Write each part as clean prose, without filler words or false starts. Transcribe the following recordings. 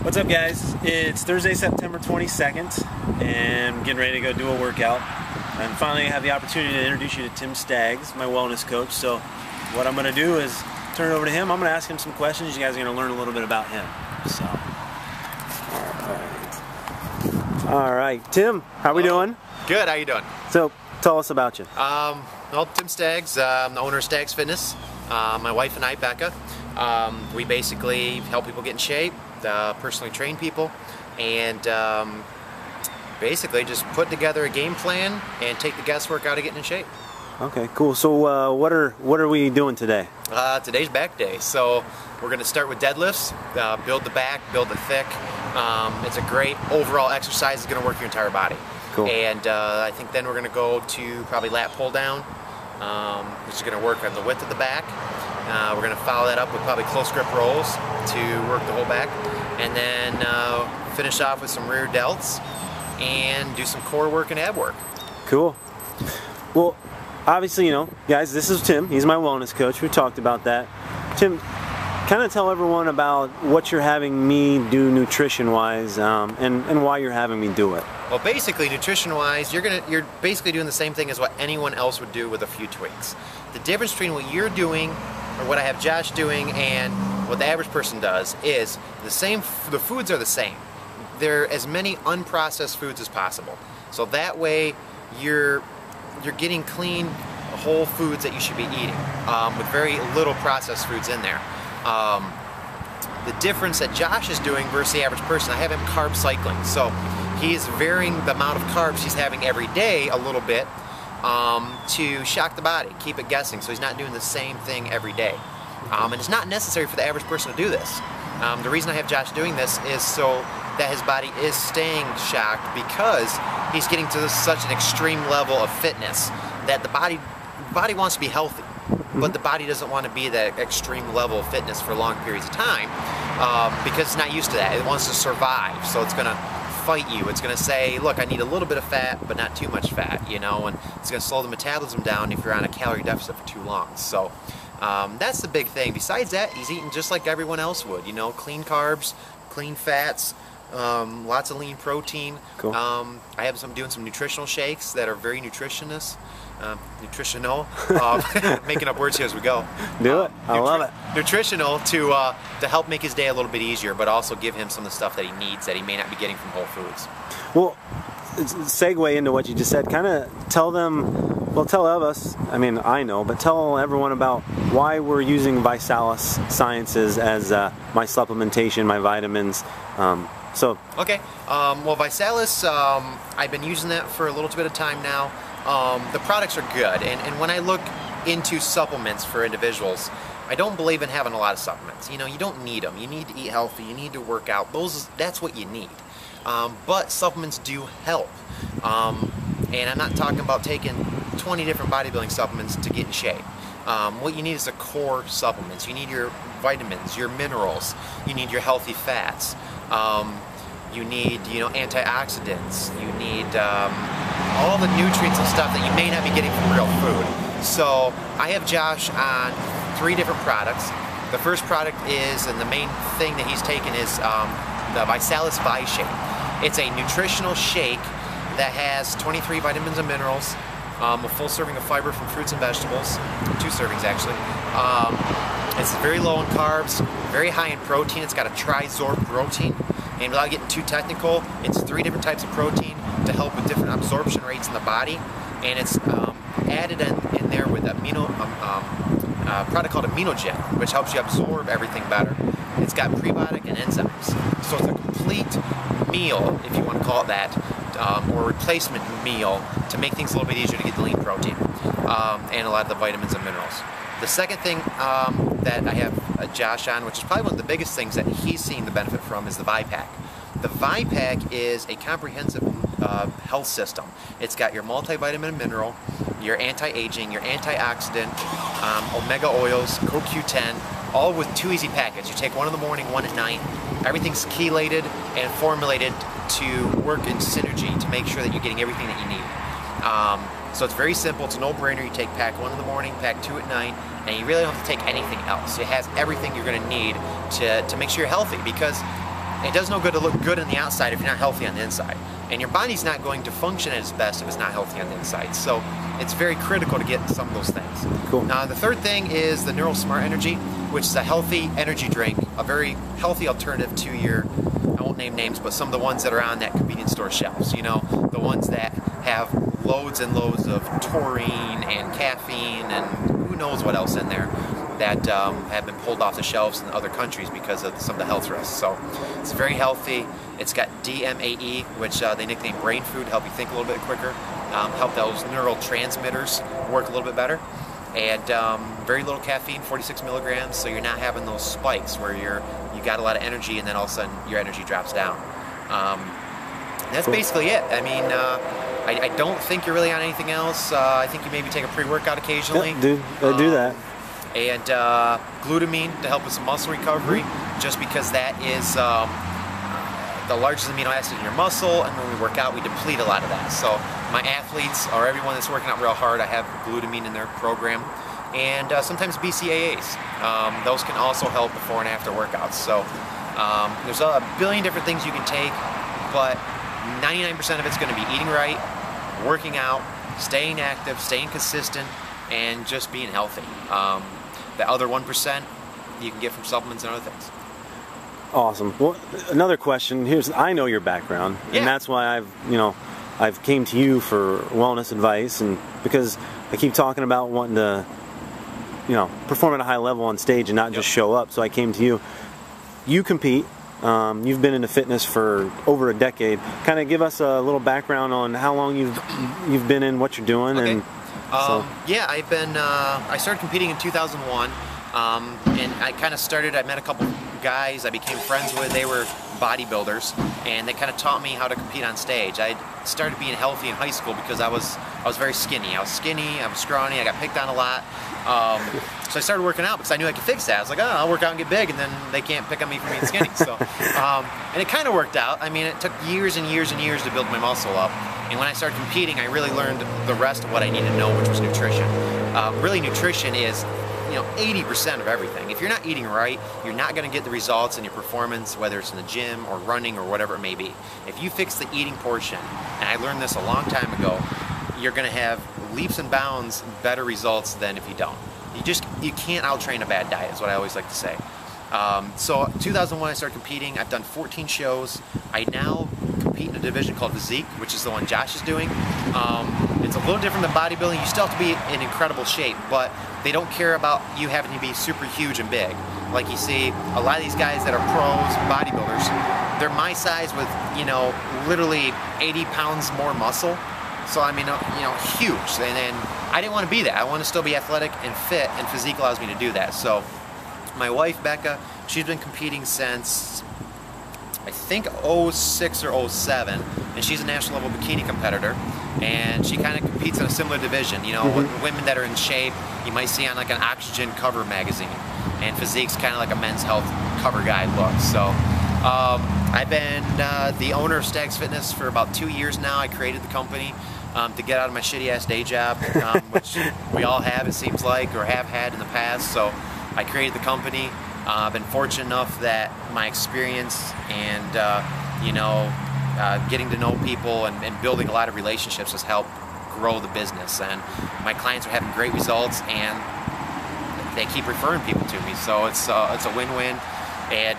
What's up, guys? It's Thursday, September 22nd, and I'm getting ready to go do a workout. And finally I have the opportunity to introduce you to Tim Staggs, my wellness coach. So what I'm going to do is turn it over to him. I'm going to ask him some questions. You guys are going to learn a little bit about him. So, all right, Tim, how we doing? Good. How you doing? So tell us about you. Well, Tim Staggs. I'm the owner of Staggs Fitness. My wife and I, Becca, we basically help people get in shape, personally train people, and basically just put together a game plan and take the guesswork out of getting in shape. Okay, cool. So what are we doing today? Today's back day. So we're going to start with deadlifts, build the back, build the thick. It's a great overall exercise. It's going to work your entire body. Cool. And I think then we're going to go to probably lat pull down, which is going to work on the width of the back. We're going to follow that up with probably close grip rolls to work the whole back, and then finish off with some rear delts and do some core work and ab work. Cool. Well, obviously, you know, guys, this is Tim. He's my wellness coach. We talked about that. Tim, kind of tell everyone about what you're having me do nutrition-wise, and why you're having me do it. Well, basically, nutrition-wise, you're basically doing the same thing as what anyone else would do with a few tweaks. The difference between what you're doing, or what I have Josh doing, and what the average person does is the same. The foods are the same. There are as many unprocessed foods as possible. So that way, you're getting clean, whole foods that you should be eating, with very little processed foods in there. The difference that Josh is doing versus the average person, I have him carb cycling. So he's varying the amount of carbs he's having every day a little bit to shock the body, keep it guessing. So he's not doing the same thing every day. And it's not necessary for the average person to do this. The reason I have Josh doing this is so that his body is staying shocked, because he's getting to such an extreme level of fitness that the body wants to be healthy. But the body doesn't want to be that extreme level of fitness for long periods of time because it's not used to that. It wants to survive, so it's going to fight you. It's going to say, look, I need a little bit of fat, but not too much fat, you know, and it's going to slow the metabolism down if you're on a calorie deficit for too long. So that's the big thing. Besides that, he's eating just like everyone else would, you know, clean carbs, clean fats, lots of lean protein. Cool. I have doing some nutritional shakes that are very nutritional, making up words here as we go. Do it. I love it. Nutritional to help make his day a little bit easier, but also give him some of the stuff that he needs that he may not be getting from Whole Foods. Well, segue into what you just said. Kind of tell them, well, tell us. I mean, I know, but tell everyone about why we're using Visalis Sciences as my supplementation, my vitamins. Okay. Well, Visalis, I've been using that for a little bit of time now. The products are good, and when I look into supplements for individuals, I don't believe in having a lot of supplements. You know, you don't need them. You need to eat healthy. You need to work out. That's what you need. But supplements do help. And I'm not talking about taking 20 different bodybuilding supplements to get in shape. What you need is a core supplements. You need your vitamins, your minerals. You need your healthy fats. You need, you know, antioxidants. You need all the nutrients and stuff that you may not be getting from real food. So I have Josh on 3 different products. The first product is, and the main thing that he's taken is the Visalis Vi-Shake. It's a nutritional shake that has 23 vitamins and minerals, a full serving of fiber from fruits and vegetables, 2 servings actually. It's very low in carbs, very high in protein. It's got a trisorb protein. And without getting too technical, it's 3 different types of protein to help with different absorption rates in the body. And it's added in there with a product called Aminogen, which helps you absorb everything better. It's got prebiotic and enzymes. So it's a complete meal, if you want to call it that, or replacement meal to make things a little bit easier to get the lean protein and a lot of the vitamins and minerals. The second thing that I have Josh on, which is probably one of the biggest things that he's seen the benefit from, is the Vi-Pack. The Vi-Pack is a comprehensive health system. It's got your multivitamin and mineral, your anti-aging, your antioxidant, omega oils, CoQ10, all with 2 easy packets. You take 1 in the morning, 1 at night. Everything's chelated and formulated to work in synergy to make sure that you're getting everything that you need. So it's very simple. It's a no-brainer. You take pack 1 in the morning, pack 2 at night, and you really don't have to take anything else. It has everything you're going to need to make sure you're healthy, because it does no good to look good on the outside if you're not healthy on the inside. And your body's not going to function at its best if it's not healthy on the inside. So it's very critical to get some of those things. Cool. The third thing is the Neural Smart Energy, which is a healthy energy drink, a very healthy alternative to your, I won't name names, but some of the ones that are on that convenience store shelves. You know, the ones that have loads and loads of taurine and caffeine and who knows what else in there that have been pulled off the shelves in other countries because of some of the health risks. So it's very healthy. It's got DMAE, which they nickname brain food, to help you think a little bit quicker, help those neural transmitters work a little bit better. And very little caffeine, 46 milligrams, so you're not having those spikes where you got a lot of energy and then all of a sudden your energy drops down. That's cool. Basically it. I mean, I don't think you're really on anything else. I think you maybe take a pre-workout occasionally. Yeah, I do that. And glutamine to help with some muscle recovery, just because that is the largest amino acid in your muscle, and when we work out we deplete a lot of that. So my athletes, or everyone that's working out real hard, I have glutamine in their program, and sometimes BCAAs. Those can also help before and after workouts. So there's a billion different things you can take, but 99% of it's going to be eating right, working out, staying active, staying consistent, and just being healthy. The other 1% you can get from supplements and other things. Awesome. Well, another question. I know your background, yeah. And that's why I've came to you for wellness advice, and because I keep talking about wanting to, perform at a high level on stage and not just show up. So I came to you. You compete. You've been into fitness for over a decade. Kind of give us a little background on how long you've been in, what you're doing, okay. and. Yeah, I started competing in 2001, and I kind of I met a couple guys I became friends with. They were bodybuilders, and they kind of taught me how to compete on stage. I started being healthy in high school because I was very skinny. I was scrawny, I got picked on a lot. So I started working out because I knew I could fix that. I was like, oh, I'll work out and get big, and then they can't pick on me for being skinny. So, and it kind of worked out. I mean, it took years and years and years to build my muscle up. And when I started competing, I really learned the rest of what I needed to know, which was nutrition. Really, nutrition is 80% of everything. If you're not eating right, you're not going to get the results in your performance, whether it's in the gym or running or whatever it may be. If you fix the eating portion, and I learned this a long time ago, you're going to have leaps and bounds better results than if you don't. You can't out-train a bad diet, is what I always like to say. So 2001 I started competing. I've done 14 shows. I now compete in a division called Physique, which is the one Josh is doing. It's a little different than bodybuilding. You still have to be in incredible shape, but they don't care about you having to be super huge and big. Like you see, a lot of these guys that are pros, bodybuilders, they're my size with, literally 80 pounds more muscle. So I mean, huge. And I didn't want to be that. I want to still be athletic and fit, and Physique allows me to do that. So my wife, Becca, she's been competing since, I think, 06 or 07, and she's a national level bikini competitor, and she kind of competes in a similar division. Women that are in shape, you might see on like an Oxygen cover magazine, and Physique's kind of like a Men's Health cover guide look. So I've been the owner of Staggs Fitness for about 2 years now. I created the company to get out of my shitty ass day job, which we all have, it seems like, or have had in the past. So I created the company. I've been fortunate enough that my experience and getting to know people and building a lot of relationships has helped grow the business. And my clients are having great results, and they keep referring people to me. So it's a win-win. And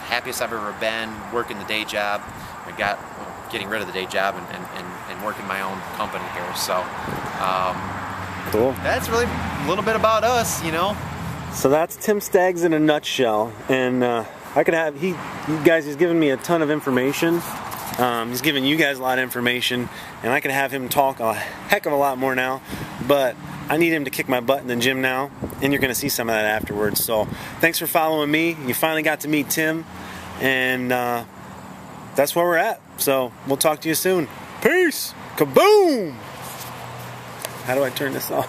happiest I've ever been working the day job. Getting rid of the day job and working my own company here. So cool. That's really a little bit about us, So that's Tim Staggs in a nutshell, and I could have you guys. He's given me a ton of information. He's given you guys a lot of information, and I could have him talk a heck of a lot more now. But I need him to kick my butt in the gym now, and you're going to see some of that afterwards. So thanks for following me. You finally got to meet Tim, and that's where we're at. So we'll talk to you soon. Peace. Kaboom. How do I turn this off?